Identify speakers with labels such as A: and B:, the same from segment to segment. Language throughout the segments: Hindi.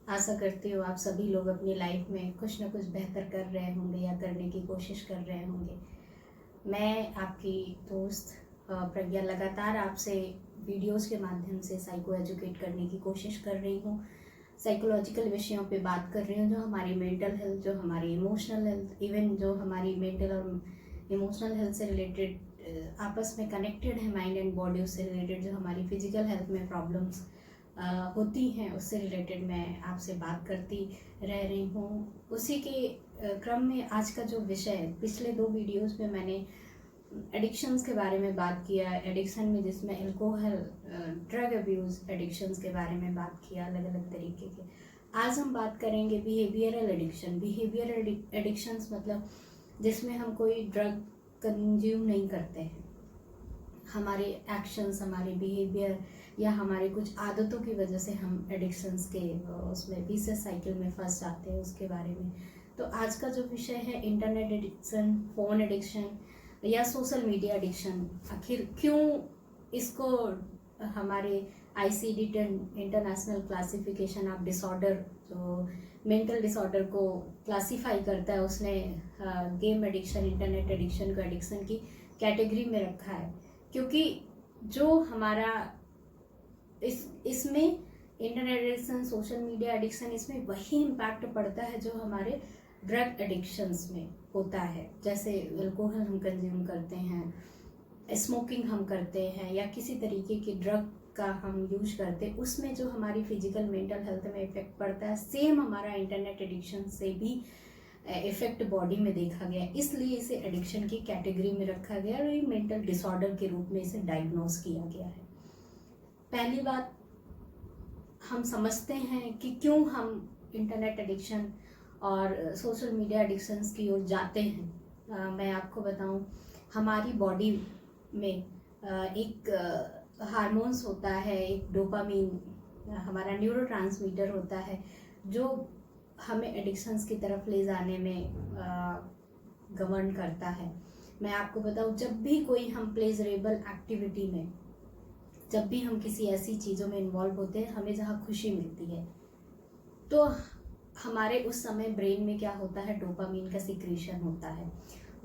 A: आशा करती हूँ आप सभी लोग अपनी लाइफ में कुछ ना कुछ बेहतर कर रहे होंगे या करने की कोशिश कर रहे होंगे। मैं आपकी दोस्त प्रज्ञा लगातार आपसे वीडियोस के माध्यम से साइको एजुकेट करने की कोशिश कर रही हूँ। साइकोलॉजिकल विषयों पे बात कर रही हूँ, जो हमारी मेंटल हेल्थ, जो हमारी इमोशनल हेल्थ, इवन जो हमारी मेंटल और इमोशनल हेल्थ से रिलेटेड आपस में कनेक्टेड है, माइंड एंड बॉडी, उससे रिलेटेड जो हमारी फिजिकल हेल्थ में प्रॉब्लम्स होती हैं, उससे रिलेटेड मैं आपसे बात करती रह रही हूँ। उसी के क्रम में आज का जो विषय है, पिछले 2 वीडियोस में मैंने एडिक्शंस के बारे में बात किया, एडिक्शन में जिसमें अल्कोहल, ड्रग अब्यूज़ एडिक्शंस के बारे में बात किया, अलग अलग तरीके के। आज हम बात करेंगे बिहेवियरल एडिक्शन। बिहेवियरल एडिक्शंस मतलब जिसमें हम कोई ड्रग कंज्यूम नहीं करते हैं, हमारे एक्शंस, हमारे बिहेवियर या हमारी कुछ आदतों की वजह से हम एडिक्शंस के उसमें विशियस साइकिल में फंस जाते हैं, उसके बारे में। तो आज का जो विषय है, इंटरनेट एडिक्शन, फ़ोन एडिक्शन या सोशल मीडिया एडिक्शन, आखिर क्यों इसको हमारे ICD international classification of disorder, जो मेंटल डिसऑर्डर को क्लासीफाई करता है, उसने गेम एडिक्शन, इंटरनेट एडिक्शन को एडिक्शन की कैटेगरी में रखा है। क्योंकि जो हमारा इसमें internet addiction, social media addiction, इसमें वही इम्पैक्ट पड़ता है जो हमारे ड्रग एडिक्शंस में होता है। जैसे अल्कोहल हम कंज्यूम करते हैं, स्मोकिंग हम करते हैं, या किसी तरीके की ड्रग का हम यूज करते हैं, उसमें जो हमारी फिजिकल मेंटल हेल्थ में इफेक्ट पड़ता है, सेम हमारा इंटरनेट एडिक्शन से भी इफेक्ट बॉडी में देखा गया। इसलिए इसे एडिक्शन की कैटेगरी में रखा गया और ये मेंटल डिसऑर्डर के रूप में इसे डायग्नोज किया गया है। पहली बात, हम समझते हैं कि क्यों हम इंटरनेट एडिक्शन और सोशल मीडिया एडिक्शंस की ओर जाते हैं। मैं आपको बताऊं, हमारी बॉडी में एक हार्मोन्स होता है, एक डोपामीन हमारा न्यूरोट्रांसमीटर होता है, जो हमें एडिक्शंस की तरफ ले जाने में गवर्न करता है। मैं आपको बताऊं, जब भी कोई हम प्लेजरेबल एक्टिविटी में, जब भी हम किसी ऐसी चीज़ों में इन्वॉल्व होते हैं हमें जहाँ खुशी मिलती है, तो हमारे उस समय ब्रेन में क्या होता है, डोपामीन का सिक्रीशन होता है।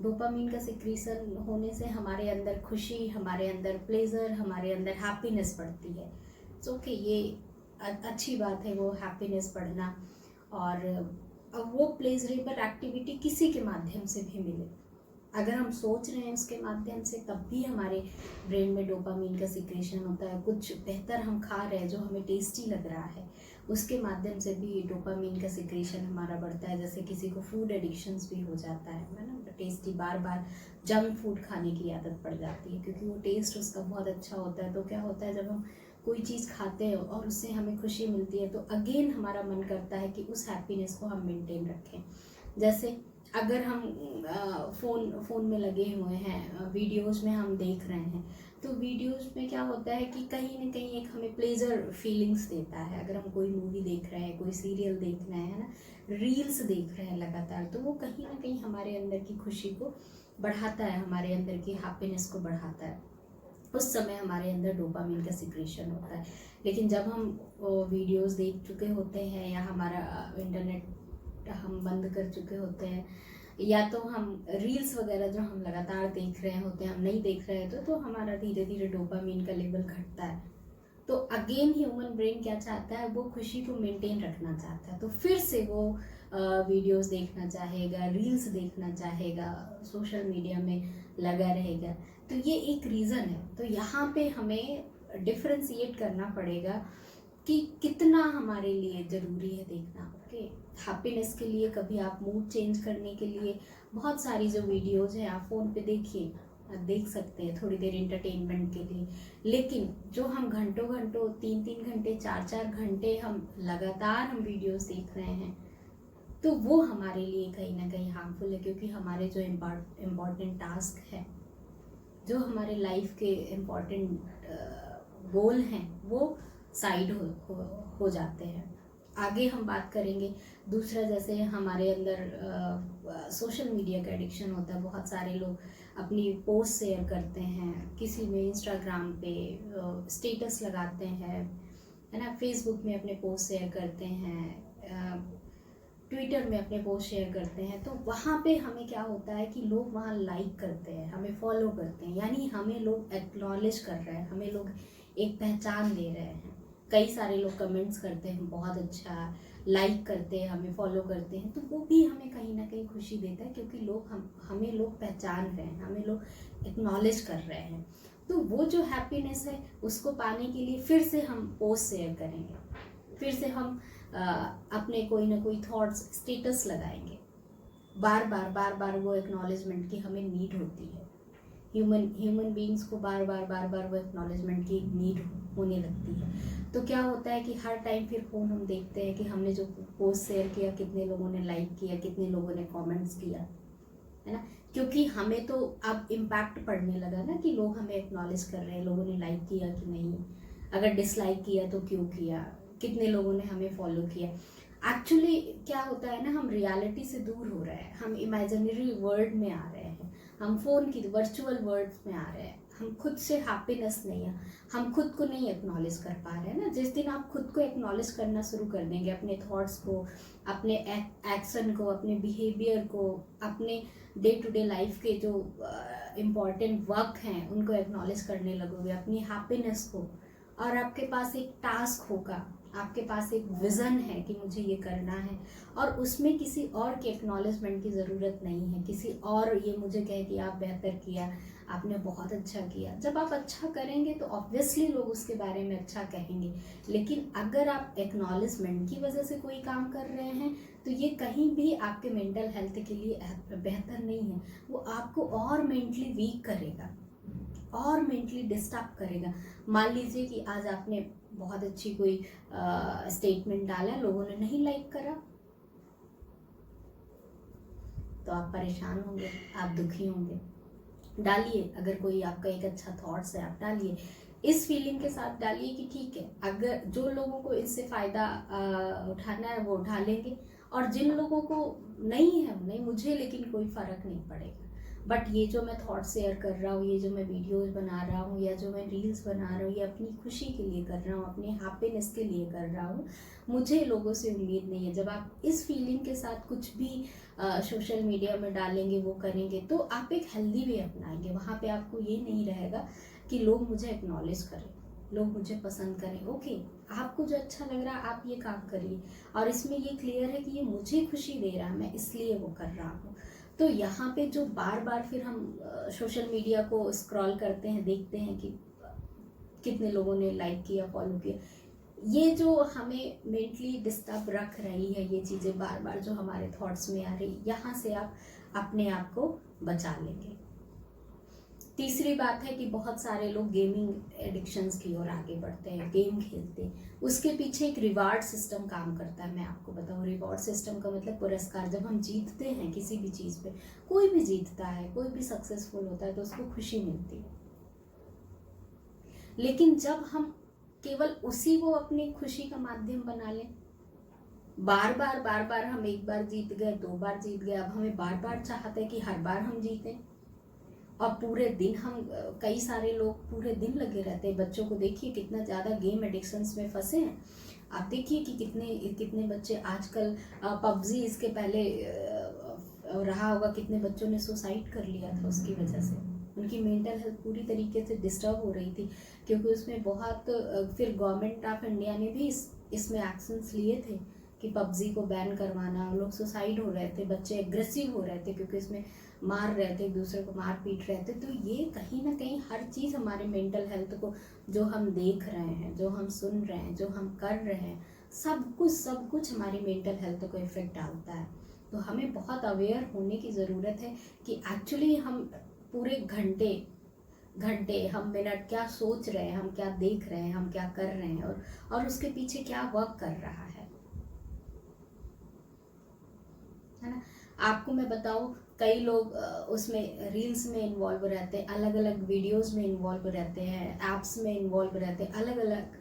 A: डोपामीन का सिक्रीशन होने से हमारे अंदर खुशी, हमारे अंदर प्लेजर, हमारे अंदर हैप्पीनेस बढ़ती है। सो कि ये अच्छी बात है, वो हैप्पीनेस बढ़ना। और अब वो प्लेजरेबल एक्टिविटी किसी के माध्यम से भी मिले, अगर हम सोच रहे हैं उसके माध्यम से, तब भी हमारे ब्रेन में डोपामीन का सिक्रेशन होता है। कुछ बेहतर हम खा रहे हैं जो हमें टेस्टी लग रहा है, उसके माध्यम से भी डोपामीन का सिक्रेशन हमारा बढ़ता है। जैसे किसी को फूड एडिक्शंस भी हो जाता है ना, टेस्टी बार बार जंक फूड खाने की आदत पड़ जाती है, क्योंकि वो टेस्ट उसका बहुत अच्छा होता है। तो क्या होता है, जब हम कोई चीज़ खाते हैं और उससे हमें खुशी मिलती है, तो अगेन हमारा मन करता है कि उस हैप्पीनेस को हम मेंटेन रखें। जैसे अगर हम फ़ोन में लगे हुए हैं, वीडियोस में हम देख रहे हैं, तो वीडियोस में क्या होता है कि कहीं ना कहीं एक हमें प्लेजर फीलिंग्स देता है। अगर हम कोई मूवी देख रहे हैं, कोई सीरियल देख रहे हैं ना, रील्स देख रहे हैं लगातार, तो वो कहीं ना कहीं हमारे अंदर की खुशी को बढ़ाता है, हमारे अंदर की हैप्पीनेस को बढ़ाता है। उस समय हमारे अंदर डोपामीन का सिक्रेशन होता है। लेकिन जब हम वीडियोस देख चुके होते हैं, या हमारा इंटरनेट हम बंद कर चुके होते हैं, या तो हम रील्स वगैरह जो हम लगातार देख रहे होते हैं, हम नहीं देख रहे हैं, तो हमारा धीरे धीरे डोपामीन का लेवल घटता है। तो अगेन ह्यूमन ब्रेन क्या चाहता है, वो खुशी को मेंटेन रखना चाहता है, तो फिर से वो वीडियोस देखना चाहेगा, रील्स देखना चाहेगा, सोशल मीडिया में लगा रहेगा। तो ये एक रीज़न है। तो यहाँ पे हमें डिफ्रेंशिएट करना पड़ेगा कि कितना हमारे लिए ज़रूरी है देखना। ओके, हैप्पीनेस के लिए, कभी आप मूड चेंज करने के लिए बहुत सारी जो वीडियोज़ हैं आप फ़ोन पे देखिए, देख सकते हैं थोड़ी देर इंटरटेनमेंट के लिए। लेकिन जो हम घंटों घंटों, 3-3 घंटे, 4-4 घंटे हम लगातार हम वीडियोस देख रहे हैं, तो वो हमारे लिए कहीं ना कहीं हार्मफुल है। क्योंकि हमारे जो इम्पॉर्टेंट टास्क है, जो हमारे लाइफ के इम्पॉर्टेंट गोल हैं, वो साइड हो जाते हैं। आगे हम बात करेंगे। दूसरा, जैसे हमारे अंदर सोशल मीडिया का एडिक्शन होता है। बहुत सारे लोग अपनी पोस्ट शेयर करते हैं, किसी में इंस्टाग्राम पे स्टेटस लगाते हैं, है ना, फेसबुक में अपने पोस्ट शेयर करते हैं, ट्विटर में अपने पोस्ट शेयर करते हैं, तो वहाँ पे हमें क्या होता है कि लोग वहाँ लाइक करते हैं, हमें फॉलो करते हैं, यानी हमें लोग एक्नॉलेज कर रहे हैं, हमें लोग एक पहचान दे रहे हैं। कई सारे लोग कमेंट्स करते हैं बहुत अच्छा, लाइक करते हैं, हमें फॉलो करते हैं, तो वो भी हमें कहीं ना कहीं खुशी देता है, क्योंकि लोग हमें लोग पहचान रहे हैं, हमें लोग एक्नॉलेज कर रहे हैं। तो वो जो हैप्पीनेस है उसको पाने के लिए फिर से हम पोस्ट शेयर करेंगे, फिर से हम अपने कोई ना कोई थॉट्स स्टेटस लगाएंगे, बार बार वो एक्नॉलेजमेंट की हमें नीड होती है। ह्यूमन बीइंग्स को बार बार वो एक्नॉलेजमेंट की नीड होने लगती है। तो क्या होता है कि हर टाइम फिर फ़ोन हम देखते हैं कि हमने जो पोस्ट शेयर किया कितने लोगों ने लाइक किया, कितने लोगों ने कमेंट्स किया, है ना, क्योंकि हमें तो अब इम्पैक्ट पड़ने लगा ना कि लोग हमें एक्नॉलेज कर रहे हैं, लोगों ने लाइक किया कि नहीं, अगर डिसलाइक किया तो क्यों किया, कितने लोगों ने हमें फॉलो किया। एक्चुअली क्या होता है ना, हम रियलिटी से दूर हो रहे हैं, हम इमेजिनरी वर्ल्ड में आ रहे हैं, हम फ़ोन की वर्चुअल वर्ल्ड में आ रहे हैं, हम खुद से हैप्पीनेस नहीं है, हम खुद को नहीं एक्नॉलेज कर पा रहे हैं ना। जिस दिन आप खुद को एक्नॉलेज करना शुरू कर देंगे, अपने थॉट्स को, अपने एक्शन को, अपने बिहेवियर को, अपने डे टू डे लाइफ के जो इम्पॉर्टेंट वर्क हैं उनको एक्नॉलेज करने लगोगे, अपनी हैप्पीनेस को, और आपके पास एक टास्क होगा, आपके पास एक विज़न है कि मुझे ये करना है, और उसमें किसी और के एक्नॉलेजमेंट की ज़रूरत नहीं है, किसी और ये मुझे कहे कि आप बेहतर किया, आपने बहुत अच्छा किया। जब आप अच्छा करेंगे तो ऑब्वियसली लोग उसके बारे में अच्छा कहेंगे, लेकिन अगर आप एक्नॉलेजमेंट की वजह से कोई काम कर रहे हैं तो ये कहीं भी आपके मेंटल हेल्थ के लिए बेहतर नहीं है, वो आपको और मेंटली वीक करेगा और मेंटली डिस्टर्ब करेगा। मान लीजिए कि आज आपने बहुत अच्छी कोई स्टेटमेंट डाला, लोगों ने नहीं लाइक करा, तो आप परेशान होंगे, आप दुखी होंगे। डालिए, अगर कोई आपका एक अच्छा थॉट्स है आप डालिए, इस फीलिंग के साथ डालिए कि ठीक है, अगर जो लोगों को इससे फ़ायदा उठाना है वो उठा लेंगे, और जिन लोगों को नहीं है नहीं, मुझे लेकिन कोई फ़र्क नहीं पड़ेगा। बट ये जो मैं थॉट शेयर कर रहा हूँ, ये जो मैं वीडियोस बना रहा हूँ, या जो मैं रील्स बना रहा हूँ, ये अपनी खुशी के लिए कर रहा हूँ, अपनी हैप्पीनेस के लिए कर रहा हूँ, मुझे लोगों से उम्मीद नहीं है। जब आप इस फीलिंग के साथ कुछ भी सोशल मीडिया में डालेंगे, वो करेंगे, तो आप एक हेल्दी वे अपनाएंगे। वहाँ पे आपको ये नहीं रहेगा कि लोग मुझे एक्नॉलेज करें, लोग मुझे पसंद करें। ओके, आपको जो अच्छा लग रहा है आप ये काम करिए, और इसमें ये क्लियर है कि ये मुझे खुशी दे रहा है, मैं इसलिए वो कर रहा हूँ। तो यहाँ पे जो बार बार फिर हम सोशल मीडिया को स्क्रॉल करते हैं, देखते हैं कि कितने लोगों ने लाइक किया, फॉलो किया, ये जो हमें मेंटली डिस्टर्ब रख रही है, ये चीज़ें बार बार जो हमारे थॉट्स में आ रही, यहाँ से आप अपने आप को बचा लेंगे। तीसरी बात है कि बहुत सारे लोग गेमिंग एडिक्शंस की ओर आगे बढ़ते हैं, गेम खेलते हैं, उसके पीछे एक रिवार्ड सिस्टम काम करता है। मैं आपको बताऊं, रिवार्ड सिस्टम का मतलब पुरस्कार। जब हम जीतते हैं किसी भी चीज़ पे, कोई भी जीतता है, कोई भी सक्सेसफुल होता है तो उसको खुशी मिलती है, लेकिन जब हम केवल उसी को अपनी खुशी का माध्यम बना लें, बार बार हम एक बार जीत गए, 2 बार जीत गए, अब हमें बार बार चाहते हैं कि हर बार हम जीतें, और पूरे दिन हम, कई सारे लोग पूरे दिन लगे रहते हैं। बच्चों को देखिए कितना ज़्यादा गेम एडिक्शंस में फंसे हैं। आप देखिए कि कितने बच्चे आजकल, पबजी इसके पहले रहा होगा, कितने बच्चों ने सुसाइड कर लिया था उसकी वजह से। उनकी मेंटल हेल्थ पूरी तरीके से डिस्टर्ब हो रही थी, क्योंकि उसमें बहुत, फिर गवर्नमेंट ऑफ इंडिया ने भी इसमें एक्शंस लिए थे कि पबजी को बैन करवाना। लोग सुसाइड हो रहे थे, बच्चे एग्रेसिव हो रहे थे, क्योंकि इसमें मार रहे थे, एक दूसरे को मार पीट रहे थे। तो ये कहीं ना कहीं हर चीज़ हमारे मेंटल हेल्थ को, जो हम देख रहे हैं, जो हम सुन रहे हैं, जो हम कर रहे हैं, सब कुछ हमारी मेंटल हेल्थ को इफेक्ट डालता है। तो हमें बहुत अवेयर होने की ज़रूरत है कि एक्चुअली हम पूरे घंटे हम मिनट क्या सोच रहे हैं, हम क्या देख रहे हैं, हम क्या कर रहे हैं, और उसके पीछे क्या वर्क कर रहा है ना। आपको मैं बताऊं, कई लोग उसमें रील्स में इन्वॉल्व रहते हैं, अलग अलग वीडियोस में इन्वॉल्व रहते हैं, ऐप्स में इन्वॉल्व रहते हैं, अलग अलग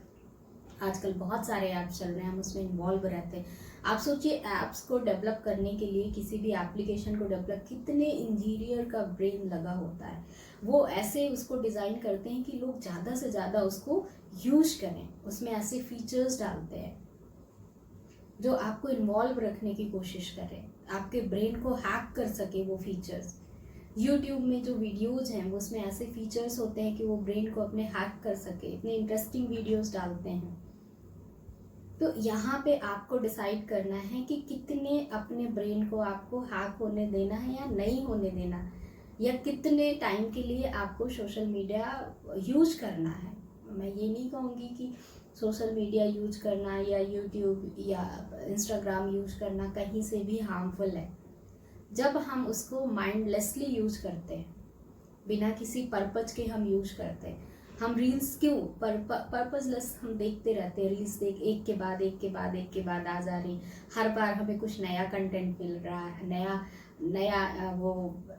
A: आजकल बहुत सारे ऐप्स चल रहे हैं, हम उसमें इन्वॉल्व रहते हैं। आप सोचिए, ऐप्स को डेवलप करने के लिए, किसी भी एप्लीकेशन को डेवलप, कितने इंजीनियर का ब्रेन लगा होता है। वो ऐसे उसको डिज़ाइन करते हैं कि लोग ज़्यादा से ज़्यादा उसको यूज करें, उसमें ऐसे फीचर्स डालते हैं जो आपको इन्वॉल्व रखने की कोशिश करें, आपके ब्रेन को हैक कर सके वो फीचर्स। यूट्यूब में जो वीडियोज हैं वो उसमें ऐसे फीचर्स होते हैं कि वो ब्रेन को अपने हैक कर सके, इतने इंटरेस्टिंग वीडियोस डालते हैं। तो यहाँ पे आपको डिसाइड करना है कि कितने अपने ब्रेन को आपको हैक होने देना है या नहीं होने देना, या कितने टाइम के लिए आपको सोशल मीडिया यूज करना है। मैं ये नहीं कहूँगी कि सोशल मीडिया यूज करना या यूट्यूब या इंस्टाग्राम यूज करना कहीं से भी हार्मफुल है। जब हम उसको माइंडलेसली यूज करते हैं, बिना किसी पर्पज के हम यूज करते हैं, हम रील्स क्यों पर्पजलेस हम देखते रहते हैं, रील्स देख एक के बाद एक के बाद एक के बाद आ जा रही, हर बार हमें कुछ नया कंटेंट मिल रहा है, नया वो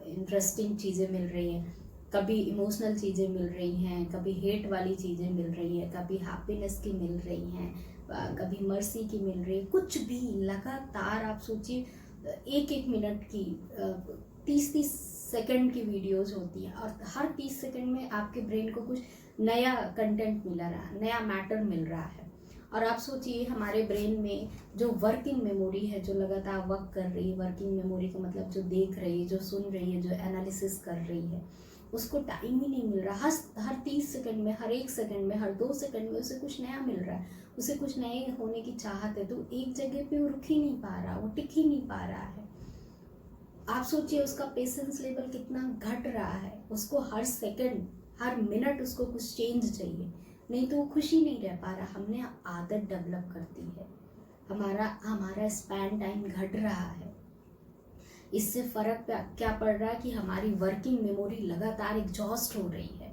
A: इंटरेस्टिंग चीज़ें मिल रही हैं, कभी इमोशनल चीज़ें मिल रही हैं, कभी हेट वाली चीज़ें मिल रही हैं, कभी हैप्पीनेस की मिल रही हैं, कभी मर्सी की मिल रही है, कुछ भी लगातार। आप सोचिए एक एक मिनट की 30-30 सेकंड की वीडियोस होती हैं और हर 30 सेकंड में आपके ब्रेन को कुछ नया कंटेंट मिल रहा है, नया मैटर मिल रहा है। और आप सोचिए हमारे ब्रेन में जो वर्किंग मेमोरी है, जो लगातार वर्क कर रही है, वर्किंग मेमोरी का मतलब जो देख रही है, जो सुन रही है, जो एनालिसिस कर रही है, उसको टाइम ही नहीं मिल रहा। हर 30 सेकंड में, हर 1 सेकंड में, हर 2 सेकंड में उसे कुछ नया मिल रहा है, उसे कुछ नए होने की चाहत है, तो एक जगह पे वो रुक ही नहीं पा रहा, वो टिक ही नहीं पा रहा है। आप सोचिए उसका पेशेंस लेवल कितना घट रहा है, उसको हर सेकंड हर मिनट उसको कुछ चेंज चाहिए, नहीं तो वो खुशी नहीं रह पा रहा। हमने आदत डेवलप कर दी है, हमारा स्पैन टाइम घट रहा है। इससे फर्क क्या पड़ रहा है कि हमारी वर्किंग मेमोरी लगातार एग्जॉस्ट हो रही है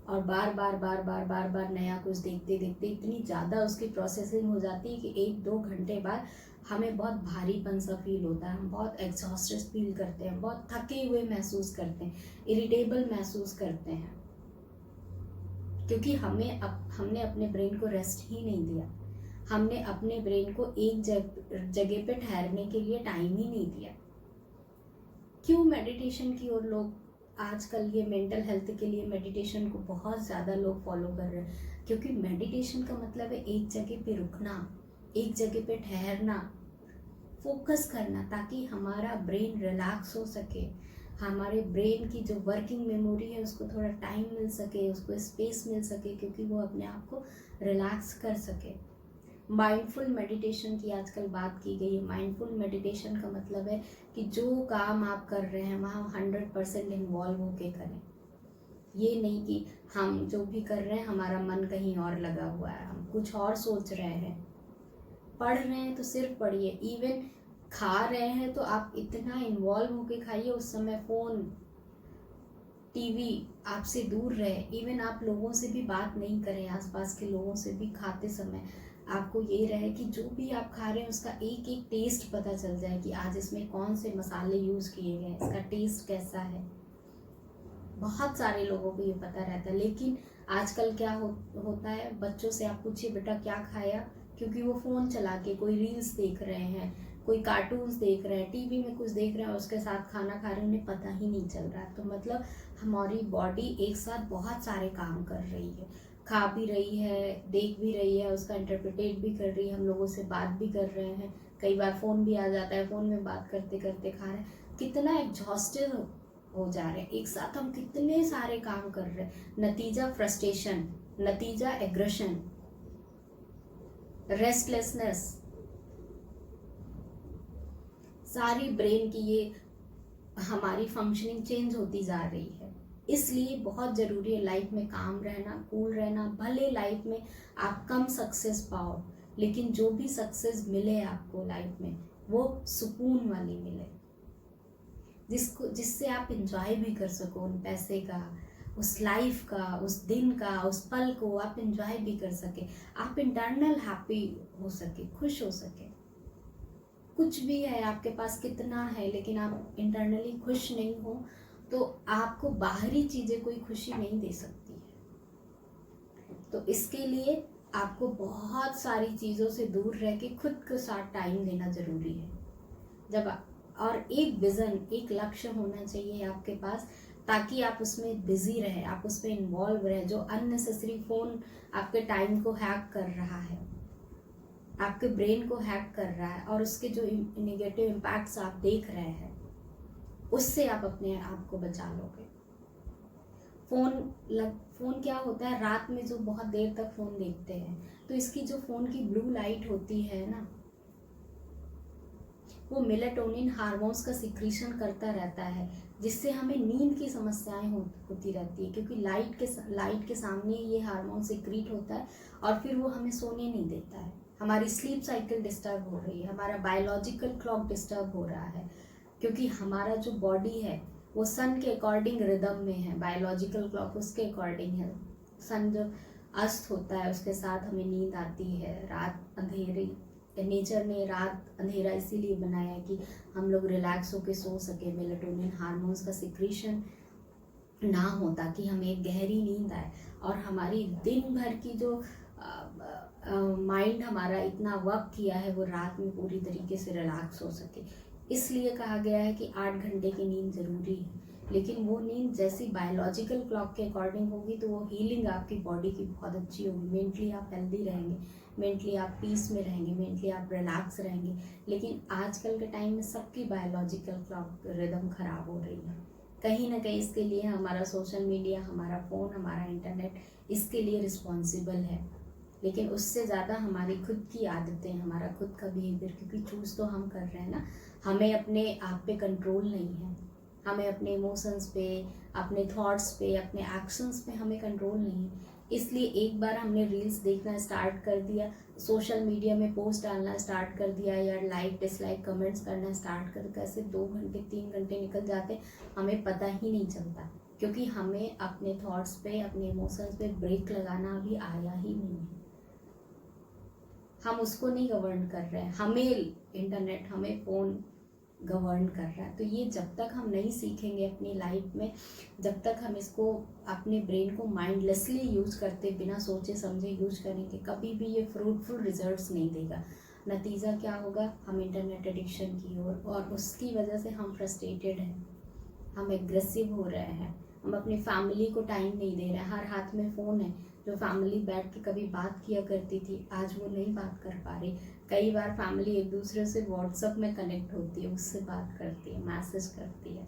A: और बार बार नया कुछ देखते देखते इतनी ज़्यादा उसकी प्रोसेसिंग हो जाती है कि 1-2 घंटे बाद हमें बहुत भारीपन सा फील होता है, हम बहुत एग्जॉस्टेड फील करते हैं, बहुत थके हुए महसूस करते हैं, इरिटेबल महसूस करते हैं, क्योंकि हमने अपने ब्रेन को रेस्ट ही नहीं दिया, हमने अपने ब्रेन को एक जगह पे ठहरने के लिए टाइम ही नहीं दिया। क्यों मेडिटेशन की ओर लोग आजकल ये मेंटल हेल्थ के लिए मेडिटेशन को बहुत ज़्यादा लोग फॉलो कर रहे हैं? क्योंकि मेडिटेशन का मतलब है एक जगह पे रुकना, एक जगह पे ठहरना, फोकस करना, ताकि हमारा ब्रेन रिलैक्स हो सके, हमारे ब्रेन की जो वर्किंग मेमोरी है उसको थोड़ा टाइम मिल सके, उसको स्पेस मिल सके, क्योंकि वो अपने आप को रिलैक्स कर सके। माइंडफुल मेडिटेशन की आजकल बात की गई है। माइंडफुल मेडिटेशन का मतलब है कि जो काम आप कर रहे हैं वहाँ 100% इन्वॉल्व होके करें। ये नहीं कि हम जो भी कर रहे हैं हमारा मन कहीं और लगा हुआ है, हम कुछ और सोच रहे हैं। पढ़ रहे हैं तो सिर्फ पढ़िए, इवन खा रहे हैं तो आप इतना इन्वॉल्व होके खाइए, उस समय फ़ोन टीवी आपसे दूर रहे। इवन आप लोगों से भी बात नहीं करें, आसपास के लोगों से भी खाते समय आपको ये रहे कि जो भी आप खा रहे हैं उसका एक एक टेस्ट पता चल जाए कि आज इसमें कौन से मसाले यूज़ किए गए, इसका टेस्ट कैसा है। बहुत सारे लोगों को ये पता रहता है, लेकिन आजकल क्या होता है, बच्चों से आप पूछिए बेटा क्या खाया, क्योंकि वो फ़ोन चला के कोई रील्स देख रहे हैं, कोई कार्टून्स देख रहे हैं, टीवी में कुछ देख रहे हैं, उसके साथ खाना खा रहे हैं, उन्हें पता ही नहीं चल रहा है। तो मतलब हमारी बॉडी एक साथ बहुत सारे काम कर रही है, खा भी रही है, देख भी रही है, उसका इंटरप्रिटेट भी कर रही है, हम लोगों से बात भी कर रहे हैं, कई बार फ़ोन भी आ जाता है, फ़ोन में बात करते करते खा रहे हैं। कितना एग्जॉस्टेड हो जा रहे हैं, एक साथ हम कितने सारे काम कर रहे हैं। नतीजा फ्रस्ट्रेशन, नतीजा एग्रेशन, रेस्टलेसनेस, सारी ब्रेन की ये हमारी फंक्शनिंग चेंज होती जा रही है। इसलिए बहुत ज़रूरी है लाइफ में काम रहना, कूल रहना। भले लाइफ में आप कम सक्सेस पाओ, लेकिन जो भी सक्सेस मिले आपको लाइफ में वो सुकून वाली मिले, जिससे आप एंजॉय भी कर सको उन पैसे का, उस लाइफ का, उस दिन का, उस पल को आप एंजॉय भी कर सके, आप इंटरनल हैप्पी हो सके, खुश हो सके। कुछ भी है आपके पास, कितना है, लेकिन आप इंटरनली खुश नहीं हो तो आपको बाहरी चीज़ें कोई खुशी नहीं दे सकती है। तो इसके लिए आपको बहुत सारी चीज़ों से दूर रह के खुद के साथ टाइम देना ज़रूरी है। और एक विज़न, एक लक्ष्य होना चाहिए आपके पास, ताकि आप उसमें बिजी रहे, आप उसमें इन्वॉल्व रहे। जो अननेसेसरी फ़ोन आपके टाइम को हैक कर रहा है, आपके ब्रेन को हैक कर रहा है, और उसके जो नेगेटिव इम्पैक्ट्स आप देख रहे हैं, उससे आप अपने आप को बचा लोगे। फ़ोन क्या होता है, रात में जो बहुत देर तक फ़ोन देखते हैं, तो इसकी जो फ़ोन की ब्लू लाइट होती है ना, वो मेलाटोनिन हार्मोन्स का सिक्रीशन करता रहता है, जिससे हमें नींद की समस्याएं होती रहती है, क्योंकि लाइट के सामने ये हार्मोन सिक्रीट होता है और फिर वो हमें सोने नहीं देता है। हमारी स्लीप साइकिल डिस्टर्ब हो रही है, हमारा बायोलॉजिकल क्लॉक डिस्टर्ब हो रहा है, क्योंकि हमारा जो बॉडी है वो सन के अकॉर्डिंग रिदम में है, बायोलॉजिकल क्लॉक उसके अकॉर्डिंग है। सन जो अस्त होता है उसके साथ हमें नींद आती है, रात अंधेरी, नेचर ने रात अंधेरा इसीलिए बनाया है कि हम लोग रिलैक्स होकर सो सके, मेलाटोनिन हार्मोन्स का सिक्रीशन ना हो, ताकि हमें एक गहरी नींद आए और हमारी दिन भर की जो माइंड हमारा इतना वर्क किया है वो रात में पूरी तरीके से रिलैक्स हो सके। इसलिए कहा गया है कि 8 घंटे की नींद ज़रूरी है, लेकिन वो नींद जैसी बायोलॉजिकल क्लॉक के अकॉर्डिंग होगी तो वो हीलिंग आपकी बॉडी की बहुत अच्छी होगी। मेंटली आप हेल्दी रहेंगे, मेंटली आप पीस में रहेंगे, मेंटली आप रिलैक्स रहेंगे। लेकिन आजकल के टाइम में सबकी बायोलॉजिकल क्लॉक रिदम ख़राब हो रही है। कहीं ना कहीं इसके लिए हमारा सोशल मीडिया, हमारा फ़ोन, हमारा इंटरनेट इसके लिए रिस्पॉन्सिबल है, लेकिन उससे ज़्यादा हमारी खुद की आदतें, हमारा खुद का बिहेवियर, क्योंकि चूज़ तो हम कर रहे हैं ना। हमें अपने आप पे कंट्रोल नहीं है, हमें अपने इमोशंस पे, अपने थॉट्स पे, अपने एक्शंस पे हमें कंट्रोल नहीं है। इसलिए एक बार हमने रील्स देखना स्टार्ट कर दिया, सोशल मीडिया में पोस्ट डालना स्टार्ट कर दिया, या लाइक डिसलाइक कमेंट्स करना स्टार्ट कर, कैसे 2 घंटे 3 घंटे निकल जाते हमें पता ही नहीं चलता, क्योंकि हमें अपने थॉट्स पे, अपने इमोशंस पे ब्रेक लगाना अभी आया ही नहीं है। हम उसको नहीं गवर्न कर रहे हैं, हमें इंटरनेट, हमें फ़ोन गवर्न कर रहा है। तो ये जब तक हम नहीं सीखेंगे अपनी लाइफ में, जब तक हम इसको अपने ब्रेन को माइंडलेसली यूज करते, बिना सोचे समझे यूज करेंगे, कभी भी ये फ्रूटफुल रिजल्ट्स नहीं देगा। नतीजा क्या होगा, हम इंटरनेट एडिक्शन की ओर, और उसकी वजह से हम फ्रस्ट्रेटेड हैं, हम एग्रेसिव हो रहे हैं, हम अपनी फैमिली को टाइम नहीं दे रहे हैं। हर हाथ में फ़ोन है, जो फैमिली बैठ के कभी बात किया करती थी आज वो नहीं बात कर पा रही। कई बार फैमिली एक दूसरे से व्हाट्सएप में कनेक्ट होती है, उससे बात करती है, मैसेज करती है,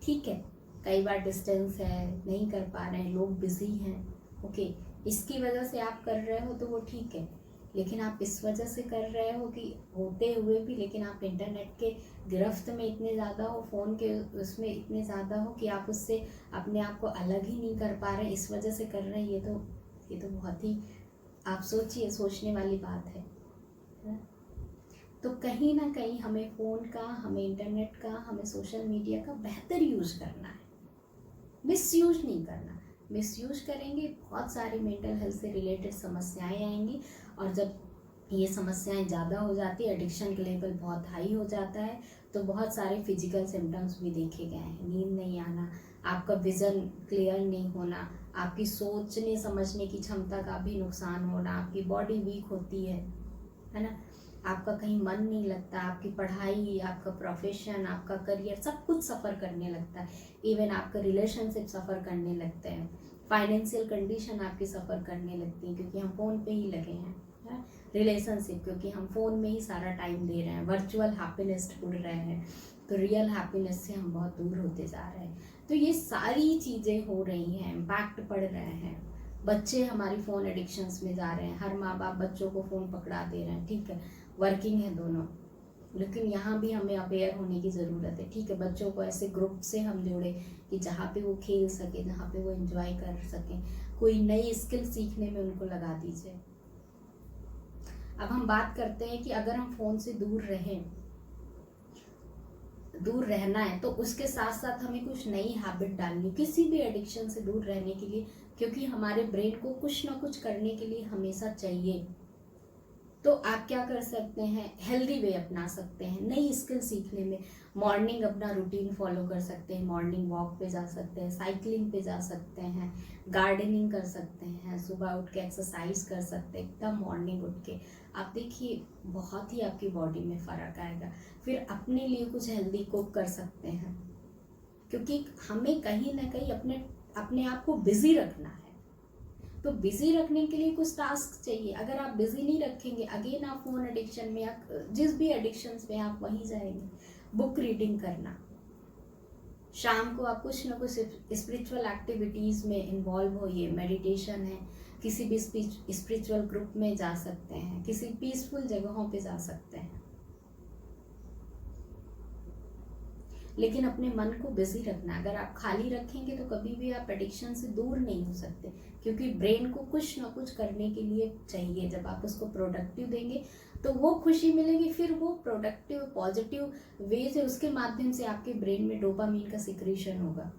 A: ठीक है। कई बार डिस्टेंस है, नहीं कर पा रहे हैं, लोग बिजी हैं, ओके, इसकी वजह से आप कर रहे हो तो वो ठीक है। लेकिन आप इस वजह से कर रहे हो कि होते हुए भी, लेकिन आप इंटरनेट के गिरफ्त में इतने ज़्यादा हो, फ़ोन के उसमें इतने ज़्यादा हो कि आप उससे अपने आप को अलग ही नहीं कर पा रहे, इस वजह से कर रहे हैं। ये तो बहुत ही, आप सोचिए, सोचने वाली बात है। तो कहीं ना कहीं हमें फ़ोन का, हमें इंटरनेट का, हमें सोशल मीडिया का बेहतर यूज़ करना है, मिसयूज नहीं करना। मिसयूज करेंगे बहुत सारी मेंटल हेल्थ से रिलेटेड समस्याएं आएंगी, और जब ये समस्याएं ज़्यादा हो जाती है, एडिक्शन का लेवल बहुत हाई हो जाता है, तो बहुत सारे फिजिकल सिम्टम्स भी देखे गए हैं। नींद नहीं आना, आपका विज़न क्लियर नहीं होना, आपकी सोचने समझने की क्षमता का भी नुकसान होना, आपकी बॉडी वीक होती है ना, आपका कहीं मन नहीं लगता, आपकी पढ़ाई, आपका प्रोफेशन, आपका करियर, सब कुछ सफ़र करने लगता है। इवन आपका रिलेशनशिप सफ़र करने लगते हैं, फाइनेंशियल कंडीशन आपकी सफ़र करने लगती है, क्योंकि हम फ़ोन पे ही लगे हैं। रिलेशनशिप, क्योंकि हम फ़ोन में ही सारा टाइम दे रहे हैं, वर्चुअल हैप्पीनेस ढूंढ रहे हैं, तो रियल हैप्पीनेस से हम बहुत दूर होते जा रहे हैं। तो ये सारी चीज़ें हो रही हैं, इम्पैक्ट पड़ रहे हैं। बच्चे हमारी फ़ोन एडिक्शंस में जा रहे हैं, हर माँ बाप बच्चों को फ़ोन पकड़ा दे रहे हैं, ठीक है, वर्किंग है दोनों, लेकिन यहाँ भी हमें अवेयर होने की ज़रूरत है, ठीक है। बच्चों को ऐसे ग्रुप से हम जोड़े कि जहाँ पे वो खेल सके, जहाँ पे वो एंजॉय कर सकें, कोई नई स्किल सीखने में उनको लगा दीजिए। अब हम बात करते हैं कि अगर हम फ़ोन से दूर रहना है, तो उसके साथ साथ हमें कुछ नई हैबिट डालनी, किसी भी एडिक्शन से दूर रहने के लिए, क्योंकि हमारे ब्रेन को कुछ ना कुछ करने के लिए हमेशा चाहिए। तो आप क्या कर सकते हैं, हेल्दी वे अपना सकते हैं, नई स्किल सीखने में। मॉर्निंग अपना रूटीन फॉलो कर सकते हैं, मॉर्निंग वॉक पे जा सकते हैं, साइकिलिंग पे जा सकते हैं, गार्डनिंग कर सकते हैं, सुबह उठ के एक्सरसाइज कर सकते हैं, एकदम मॉर्निंग उठ के। आप देखिए बहुत ही आपकी बॉडी में फ़र्क आएगा। फिर अपने लिए कुछ हेल्दी कुक कर सकते हैं, क्योंकि हमें कहीं ना कहीं अपने अपने आप को बिजी रखना है। तो बिजी रखने के लिए कुछ टास्क चाहिए। अगर आप बिजी नहीं रखेंगे, अगेन आप फोन एडिक्शन में या जिस भी एडिक्शंस में आप वहीं जाएंगे। बुक रीडिंग करना, शाम को आप कुछ ना कुछ स्पिरिचुअल एक्टिविटीज़ में इन्वॉल्व होइए। मेडिटेशन है, किसी भी स्पिरिचुअल ग्रुप में जा सकते हैं, किसी पीसफुल जगहों पे जा सकते हैं, लेकिन अपने मन को बिजी रखना। अगर आप खाली रखेंगे तो कभी भी आप एडिक्शन से दूर नहीं हो सकते, क्योंकि ब्रेन को कुछ ना कुछ करने के लिए चाहिए। जब आप उसको प्रोडक्टिव देंगे तो वो खुशी मिलेगी, फिर वो प्रोडक्टिव पॉजिटिव वे से उसके माध्यम से आपके ब्रेन में डोपामीन का सिक्रीशन होगा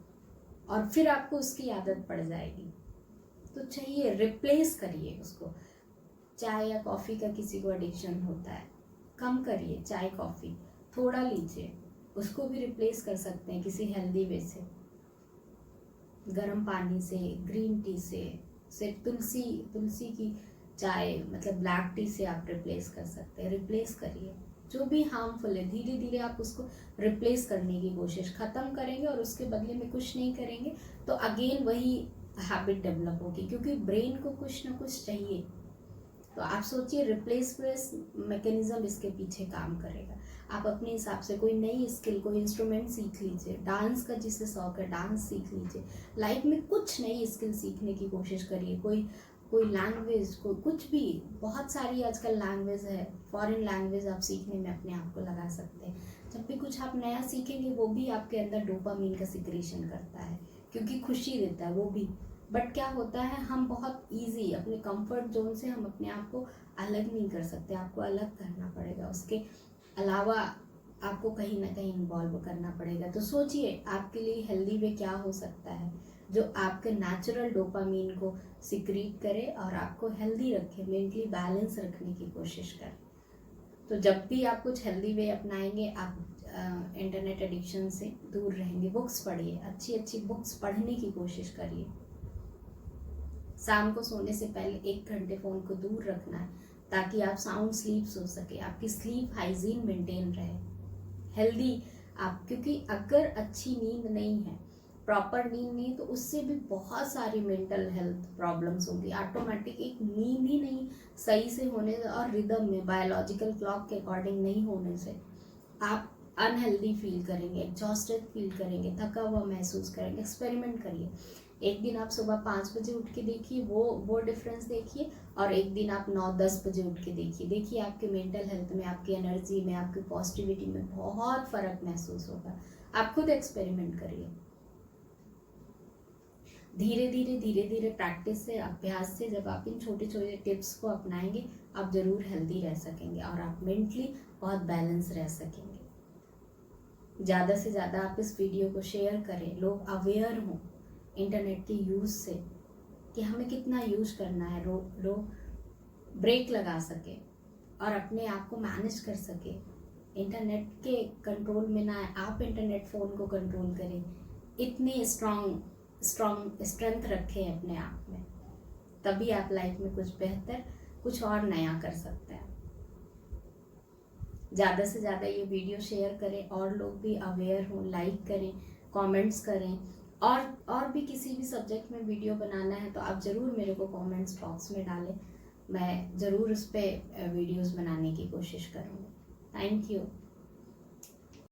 A: और फिर आपको उसकी आदत पड़ जाएगी। तो चाहिए, रिप्लेस करिए उसको। चाय या कॉफ़ी का किसी को एडिक्शन होता है, कम करिए चाय कॉफ़ी, थोड़ा लीजिए, उसको भी रिप्लेस कर सकते हैं किसी हेल्दी वे से, गर्म पानी से, ग्रीन टी से तुलसी की चाय मतलब ब्लैक टी से आप रिप्लेस कर सकते हैं। रिप्लेस करिए जो भी हार्मफुल है, धीरे धीरे आप उसको रिप्लेस करने की कोशिश, ख़त्म करेंगे और उसके बदले में कुछ नहीं करेंगे तो अगेन वही हैबिट डेवलप होगी, क्योंकि ब्रेन को कुछ ना कुछ चाहिए। तो आप सोचिए, रिप्लेसमेंट मैकेनिज्म इसके पीछे काम करेगा। आप अपने हिसाब से कोई नई स्किल, कोई इंस्ट्रूमेंट सीख लीजिए, डांस का जिसे शौक है डांस सीख लीजिए, लाइफ में कुछ नई स्किल सीखने की कोशिश करिए। कोई लैंग्वेज, कोई कुछ भी, बहुत सारी आजकल लैंग्वेज है, फॉरेन लैंग्वेज आप सीखने में अपने आप को लगा सकते हैं। जब भी कुछ आप नया सीखेंगे वो भी आपके अंदर डोपामीन का सिक्रीशन करता है, क्योंकि खुशी देता है वो भी। बट क्या होता है, हम बहुत इजी अपने कंफर्ट जोन से हम अपने आप को अलग नहीं कर सकते, आपको अलग करना पड़ेगा। उसके अलावा आपको कहीं ना कहीं इन्वॉल्व करना पड़ेगा। तो सोचिए आपके लिए हेल्दी वे क्या हो सकता है जो आपके नेचुरल डोपामीन को सिक्रीट करे और आपको हेल्दी रखे, मेंटली बैलेंस रखने की कोशिश करें। तो जब भी आप कुछ हेल्दी वे अपनाएंगे आप इंटरनेट एडिक्शन से दूर रहेंगे। बुक्स पढ़िए, अच्छी अच्छी बुक्स पढ़ने की कोशिश करिए। शाम को सोने से पहले 1 घंटे फ़ोन को दूर रखना है ताकि आप साउंड स्लीप सो सके, आपकी स्लीप हाइजीन मेंटेन रहे, हेल्दी आप। क्योंकि अगर अच्छी नींद नहीं है, प्रॉपर नींद नहीं, तो उससे भी बहुत सारी मेंटल हेल्थ प्रॉब्लम्स होंगी। ऑटोमेटिक एक नींद ही नहीं सही से होने और रिदम में बायोलॉजिकल क्लॉक के अकॉर्डिंग नहीं होने से आप अनहेल्दी फील करेंगे, एग्जॉस्टेड फील करेंगे, थका हुआ महसूस करेंगे। एक्सपेरिमेंट करिए, एक दिन आप सुबह 5 बजे उठ के देखिए, वो डिफरेंस देखिए, और एक दिन आप 9-10 बजे उठ के देखिए आपके मेंटल हेल्थ में, आपकी एनर्जी में, आपकी पॉजिटिविटी में बहुत फ़र्क महसूस होगा। आप खुद एक्सपेरिमेंट करिए। धीरे धीरे प्रैक्टिस से, अभ्यास से जब आप इन छोटे छोटे टिप्स को अपनाएंगे आप ज़रूर हेल्दी रह सकेंगे और आप मेंटली बहुत बैलेंस रह सकेंगे। ज़्यादा से ज़्यादा आप इस वीडियो को शेयर करें, लोग अवेयर हों इंटरनेट के यूज़ से कि हमें कितना यूज़ करना है, ब्रेक लगा सके और अपने आप को मैनेज कर सके, इंटरनेट के कंट्रोल में ना आए, आप इंटरनेट फ़ोन को कंट्रोल करें। इतनी स्ट्रेंथ रखें अपने आप में, तभी आप लाइफ में कुछ बेहतर, कुछ और नया कर सकते हैं। ज़्यादा से ज़्यादा ये वीडियो शेयर करें और लोग भी अवेयर हों, लाइक करें, कमेंट्स करें। और भी किसी भी सब्जेक्ट में वीडियो बनाना है तो आप ज़रूर मेरे को कमेंट्स बॉक्स में डालें, मैं ज़रूर उस पर वीडियोज़ बनाने की कोशिश करूँगी। Thank you.